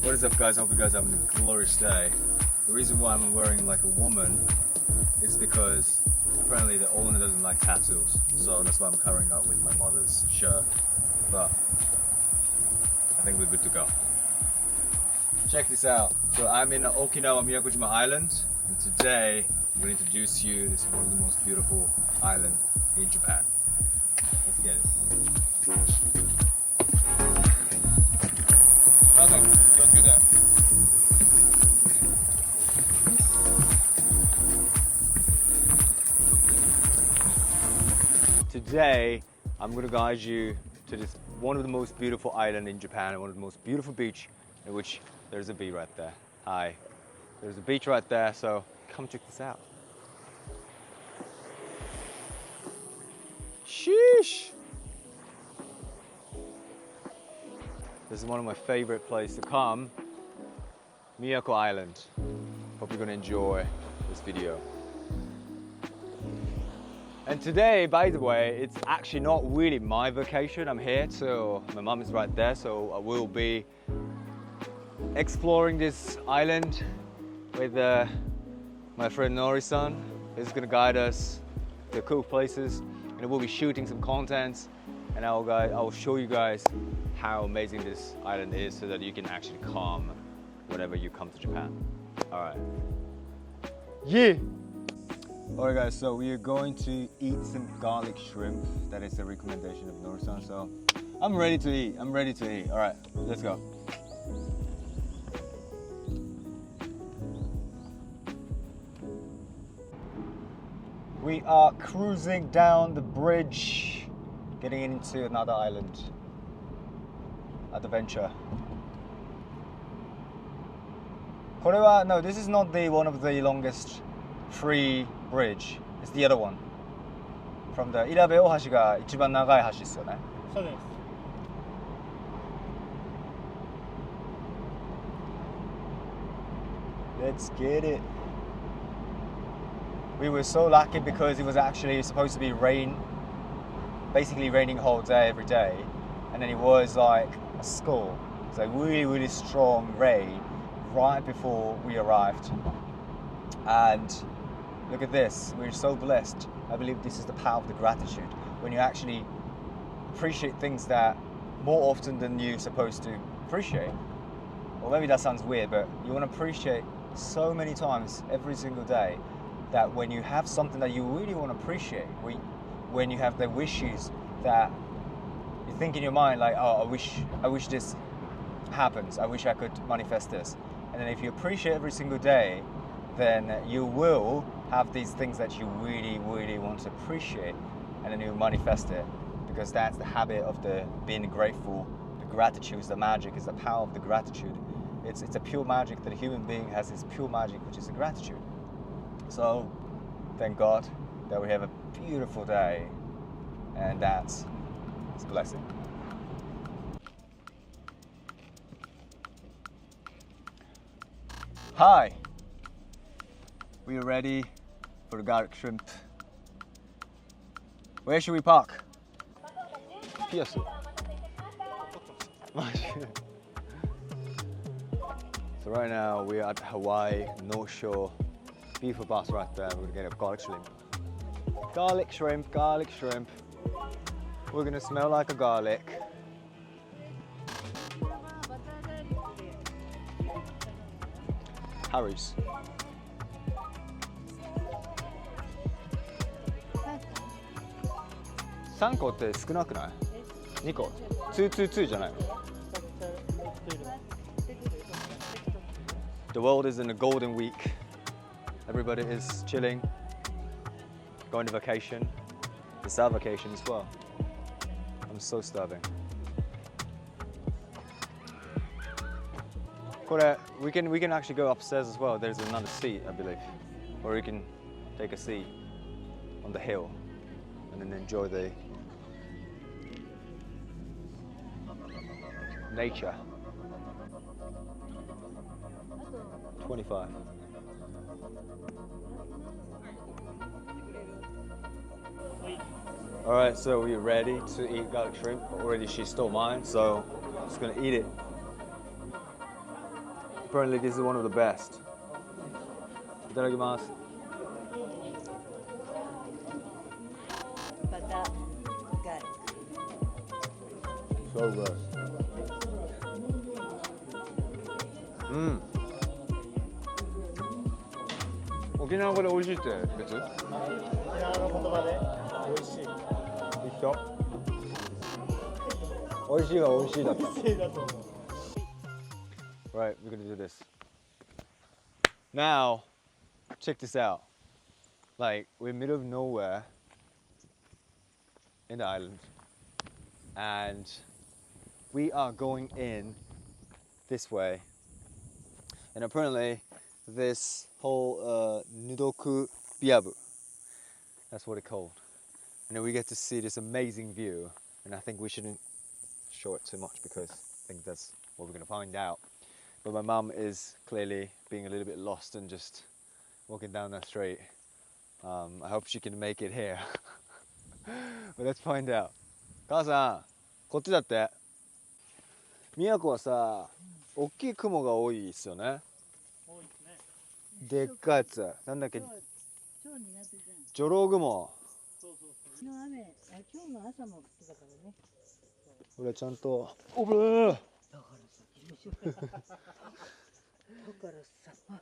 What is up, guys? I hope you guys are having a glorious day. The reason why I'm wearing like a woman is because apparently the owner doesn't like tattoos, so that's why I'm covering up with my mother's shirt. But I think we're good to go. Check this out. So I'm in Okinawa Miyakojima Island, and today I'm going to introduce you. This is one of the most beautiful islands in Japan. Let's get it. Today, I'm going to guide you to this one of the most beautiful islands in Japan, one of the most beautiful beach, in which there's a beach right there. Hi, there's a beach right there, so come check this out. Sheesh! This is one of my favorite places to come, Miyako Island. Hope you're going to enjoy this video. And today, by the way, it's actually not really my vacation. I'm here, so my mom is right there, so I will be exploring this island with my friend Nori-san. He's gonna guide us to cool places, and we'll be shooting some contents, and I'll show you guys how amazing this island is so that you can actually come whenever you come to Japan. All right. Yeah! Alright guys, so we are going to eat some garlic shrimp. That is a recommendation of Nori-san, so I'm ready to eat. Alright, let's go. We are cruising down the bridge, getting into another island. Adventure. No, this is not the one of the longest free bridge. It's the other one. From the イラベ大橋が一番長い橋ですよね。そうです。Let's get it. We were so lucky because it was actually supposed to be basically raining the whole day, every day. And then it was like a squall. It's like really strong rain right before we arrived. And look at this, we're so blessed. I believe this is the power of the gratitude. When you actually appreciate things that more often than you're supposed to appreciate. Or maybe that sounds weird, but you want to appreciate so many times every single day that when you have something that you really want to appreciate, when you have the wishes that you think in your mind like, oh, I wish this happens, I wish I could manifest this. And then if you appreciate every single day, then you will have these things that you really want to appreciate, and then you manifest it, because that's the habit of being grateful. The gratitude is the magic, is the power of the gratitude. It's a pure magic that a human being has, this pure magic, which is the gratitude. So thank God that we have a beautiful day, and it's a blessing. Hi. We are ready for the garlic shrimp. Where should we park? Pierce. So right now we are at Hawaii, North Shore. Beautiful bus right there. We're gonna get a garlic shrimp. Garlic shrimp, garlic shrimp. We're gonna smell like a garlic. Harry's. 3個って少なくない？ 2個 222じゃないの？ The world is in a golden week. Everybody is chilling, going to vacation. It's our vacation as well. I'm so starving. これ we can actually go upstairs as well. There's another seat, I believe, or we can take a seat on the hill and then enjoy the nature. 25. Alright, so we're ready to eat garlic shrimp. Already she stole mine, so I'm just gonna eat it. Apparently this is one of the best. いただきます。バターガーリック。 So good. うん。沖縄語で美味しいって別？沖縄の言葉で美味しい。一緒。美味しいは美味しいだった。美味しいだと思う。Right, we're gonna do this. Now, check this out. Like, we're in the middle of nowhere in the island, and we are going in this way. And apparently, this whole Nudoku Biabu, that's what it's called. And then we get to see this amazing view, and I think we shouldn't show it too much because I think that's what we're gonna find out. But my mum is clearly being a little bit lost and just walking down that street. I hope she can make it here. But let's find out. 母さん、こっちだって。宮古はさ、大きい雲が多いっすよね。多いですね。でっかいやつ。なんだっけ、超苦手じゃん。ジョロウ雲。そうそうそう。昨日雨、今日の朝も降ってたからね。これちゃんと。おぶー。だからさ、だからさ、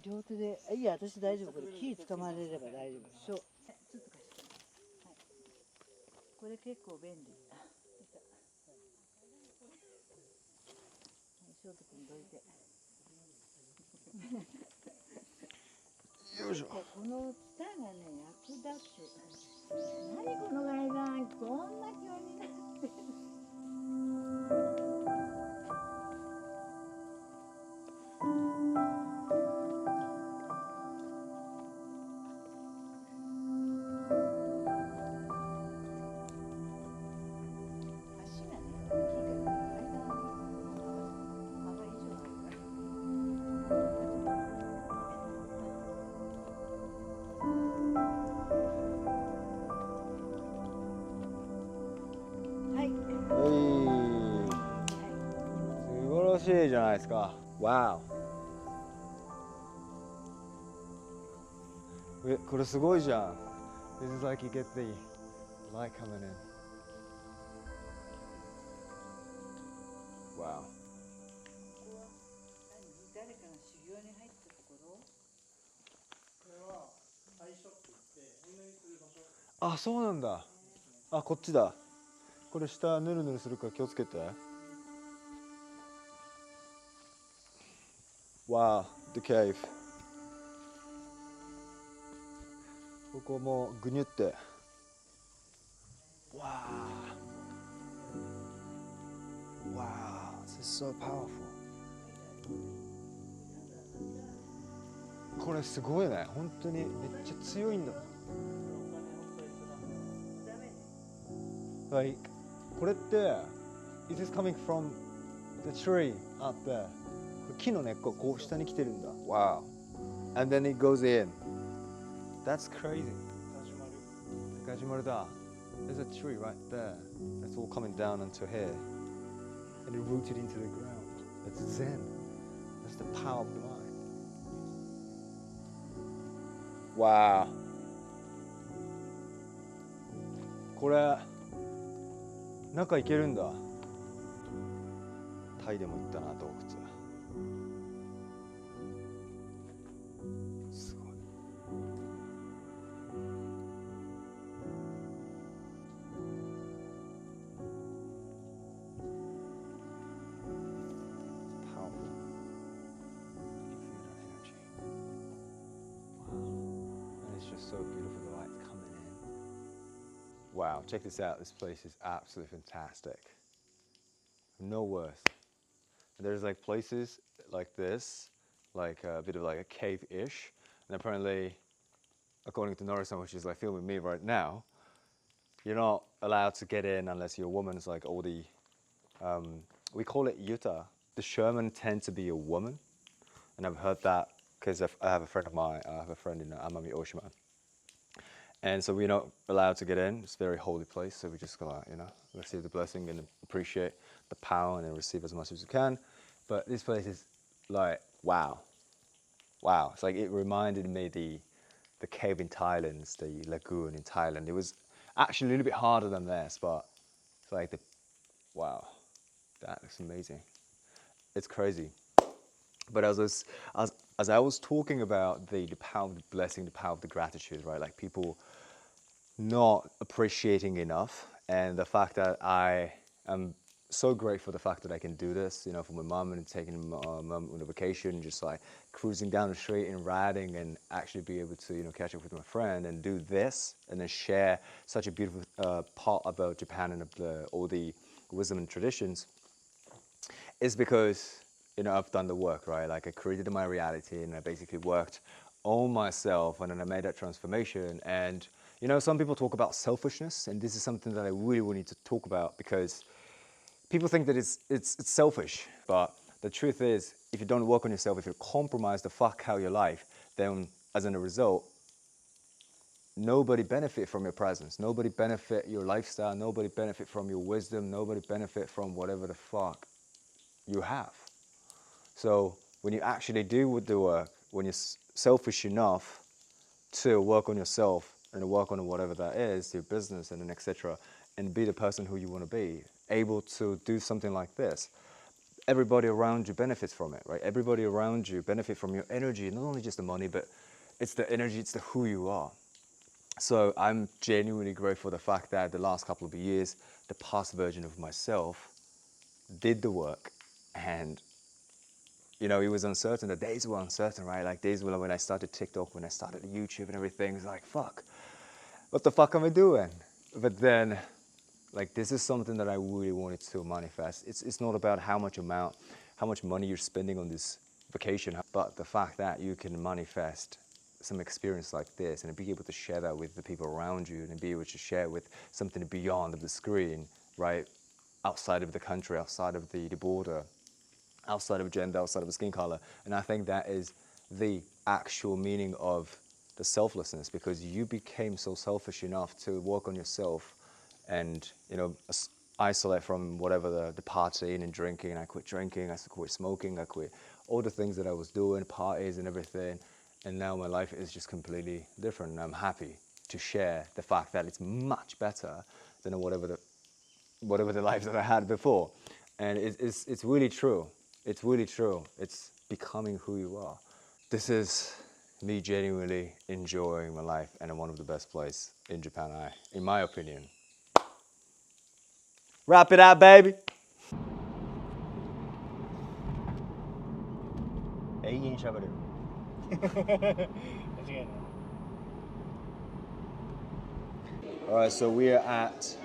両手で、いや、私大丈夫。これ木掴まれれば大丈夫。ちょっと貸して。はい。これ結構便利。翔太君どいて。よいしょ。このツタがね、役立つ。何この階段、こんな急になってる。素晴らしいじゃないですか。Wow。これすごいじゃん。This is like you get the light coming in. Wow。誰かが修行に入ったところ？これは最初って言ってお祈りする場所。あ、そうなんだ。あ、こっちだ。これ下ぬるぬるするから気をつけて。Wow, the cave。ここもぐにゅって。Wow. Wow, this is so powerful。これすごいね。本当にめっちゃ強いんだ。Like、これって、is this coming from the tree out there？木の根っここう下に来てるんだ。Wow. And then it goes in. That's crazy. ガジュマルだ。There's a tree right there. That's all coming down onto here. And it rooted into the ground. That's Zen. That's the power of the mind. Wow. これ中行けるんだ。タイでも行ったな、洞窟。すごい。Powerful. You can feel that energy. Wow. And it's just so beautiful, the light's coming in. Wow, check this out. This place is absolutely fantastic. No worse. There's like places like this, like a bit of like a cave-ish, and apparently, according to Nora-san, which is like filming me right now, you're not allowed to get in unless you're a woman. It's like all the, we call it yuta. The Sherman tend to be a woman, and I've heard that because I have a friend of mine. I have a friend in Amami Oshima, and so we're not allowed to get in. It's a very holy place, so we just gotta, receive the blessing and appreciate the power and then receive as much as you can. But this place is like, wow. Wow. It's like, it reminded me the cave in Thailand, the lagoon in Thailand. It was actually a little bit harder than this, but it's like wow, that looks amazing. It's crazy. But as I was talking about the power of the blessing, the power of the gratitude, right? Like people not appreciating enough, and the fact that I am so grateful for the fact that I can do this, for my mum, and taking my mum on a vacation, just like cruising down the street and riding, and actually be able to catch up with my friend and do this, and then share such a beautiful part about Japan and all the wisdom and traditions, is because I've done the work, right? Like I created my reality, and I basically worked on myself, and then I made that transformation. And some people talk about selfishness, and this is something that I really need to talk about, because people think that it's selfish, but the truth is, if you don't work on yourself, if you compromise the fuck out your life, then as a result, nobody benefit from your presence, nobody benefit your lifestyle, nobody benefit from your wisdom, nobody benefit from whatever the fuck you have. So when you actually do the work, when you're selfish enough to work on yourself and work on whatever that is, your business and then etc., and be the person who you want to be, able to do something like this, everybody around you benefits from it, right? Everybody around you benefit from your energy, not only just the money, but it's the energy, it's the who you are. So I'm genuinely grateful for the fact that the last couple of years, the past version of myself did the work, and it was uncertain. The days were uncertain, right? Like days when I started TikTok, when I started YouTube and everything, it's like, fuck, what the fuck am I doing? But then, like, this is something that I really wanted to manifest. It's not about how much money you're spending on this vacation, but the fact that you can manifest some experience like this and be able to share that with the people around you, and be able to share with something beyond the screen, right? Outside of the country, outside of the border, outside of gender, outside of skin color. And I think that is the actual meaning of the selflessness, because you became so selfish enough to work on yourself and, isolate from whatever the partying and drinking. And I quit drinking, I quit smoking, I quit all the things that I was doing, parties and everything. And now my life is just completely different. And I'm happy to share the fact that it's much better than whatever the life that I had before. And it's really true. It's really true. It's becoming who you are. This is me genuinely enjoying my life, and one of the best places in Japan, in my opinion. Wrap it up, baby. 永遠喋る。間違いない。Alright, so we are at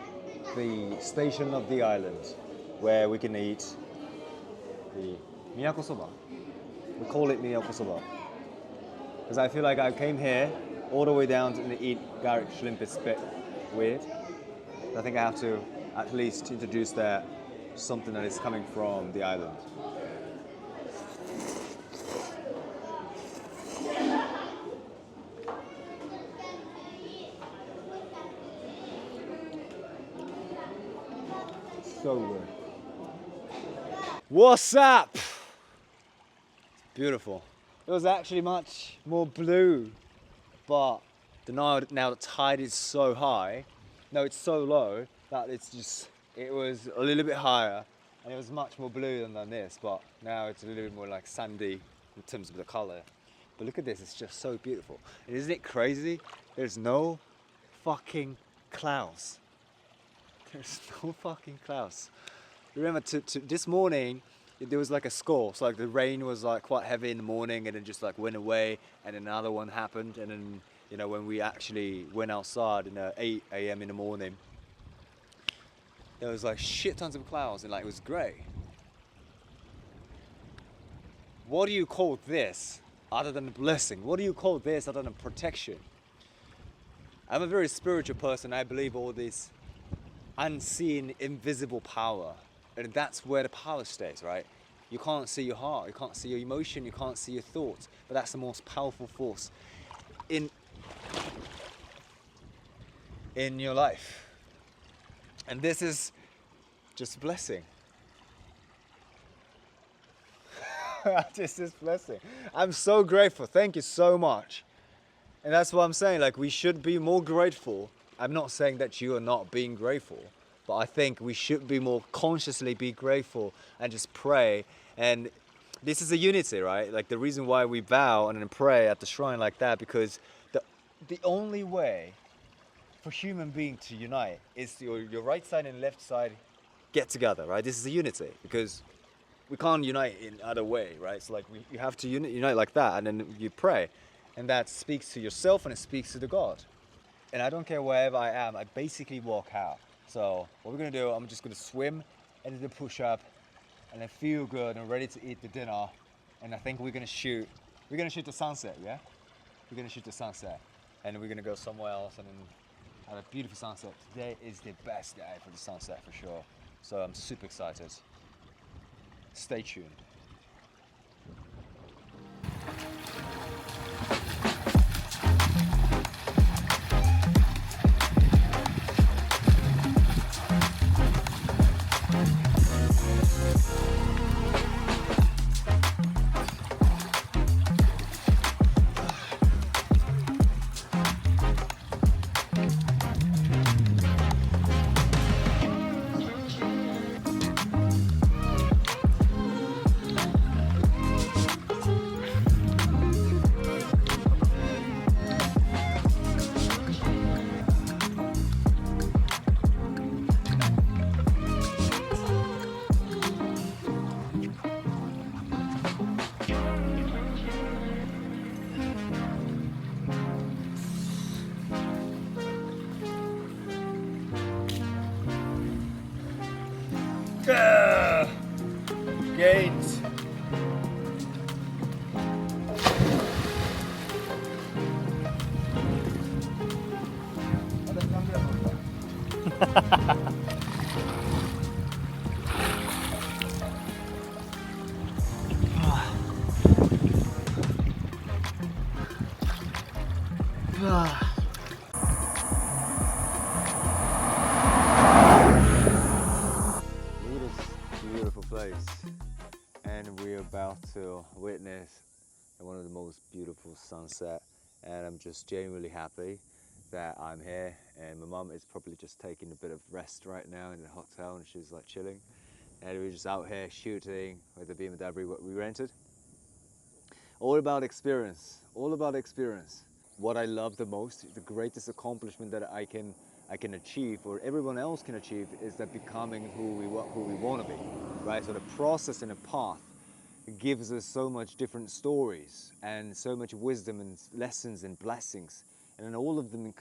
the station of the island where we can eat the miyako soba. We call it miyako soba because I feel like I came here all the way down to eat garlic shrimp. It's a bit weird. I think I have to at least introduce that something that is coming from the island. So good. What's up? It's beautiful. It was actually much more blue, but now the tide is so high. No, it's so low that it was a little bit higher, and it was much more blue than this, but now it's a little bit more like sandy in terms of the color. But look at this, it's just so beautiful. And isn't it crazy? There's no fucking clouds. There's no fucking clouds. Remember, this morning, there was like a score. So like the rain was like quite heavy in the morning, and then just like went away, and another one happened, and then when we actually went outside at 8 a.m. in the morning, there was like shit tons of clouds, and like it was grey. What do you call this other than a blessing? What do you call this other than protection? I'm a very spiritual person. I believe all this unseen, invisible power. And that's where the power stays, right? You can't see your heart, you can't see your emotion, you can't see your thoughts, but that's the most powerful force in your life. And this is just a blessing. just this blessing. I'm so grateful. Thank you so much. And that's what I'm saying. Like, we should be more grateful. I'm not saying that you are not being grateful, but I think we should be more consciously be grateful and just pray. And this is a unity, right? Like, the reason why we vow and then pray at the shrine like that, because the only way for human being to unite is your right side and left side get together, right? This is a unity, because we can't unite in other way, right? It's like you have to unite like that, and then you pray, and that speaks to yourself and it speaks to the God. And I don't care wherever I am, I basically walk out. So what we're gonna do, I'm just gonna swim and do the push-up, and I feel good and ready to eat the dinner. And I think we're gonna shoot the sunset, yeah? We're gonna shoot the sunset, and we're gonna go somewhere else and then have a beautiful sunset. Today is the best day for the sunset for sure. So I'm super excited. Stay tuned. Gains. Look at this beautiful place, and we're about to witness one of the most beautiful sunset, and I'm just genuinely happy that I'm here. And my mum is probably just taking a bit of rest right now in the hotel, and she's like chilling, and we're just out here shooting with the BMW what we rented. All about experience, all about experience. What I love the most, the greatest accomplishment that I can achieve, or everyone else can achieve, is that becoming who we want to be, right? So the process and the path gives us so much different stories and so much wisdom and lessons and blessings, and then all of them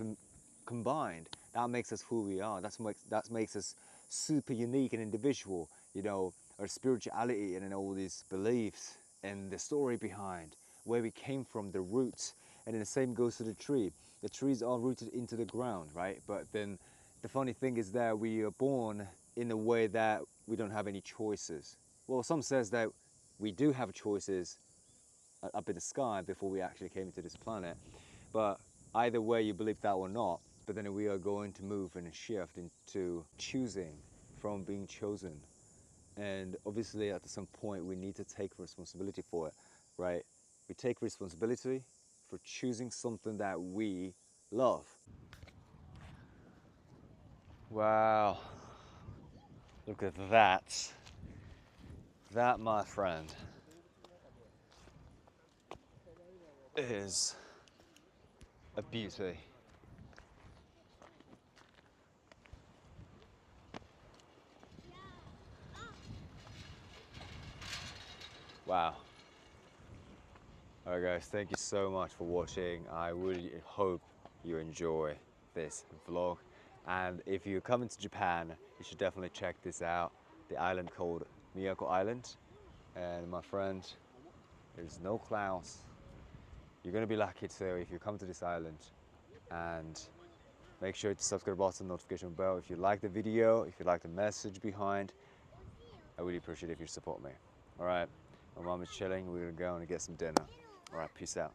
combined, that makes us who we are. That makes us super unique and individual. You know, our spirituality and then all these beliefs and the story behind where we came from, the roots. And then the same goes to the tree. The trees are rooted into the ground, right? But then the funny thing is that we are born in a way that we don't have any choices. Well, some says that we do have choices up in the sky before we actually came to this planet. But either way you believe that or not, but then we are going to move and shift into choosing from being chosen. And obviously at some point we need to take responsibility for it, right? We take responsibility for choosing something that we love. Wow, look at that. That, my friend, is a beauty. Wow. Alright guys, thank you so much for watching. I really hope you enjoy this vlog. And if you're coming to Japan, you should definitely check this out. The island called Miyako Island. And my friend, there's no clouds. You're gonna be lucky too if you come to this island. And make sure to subscribe button, notification bell if you like the video, if you like the message behind. I really appreciate it if you support me. Alright, my mom is chilling, we're gonna go and get some dinner. Alright, peace out.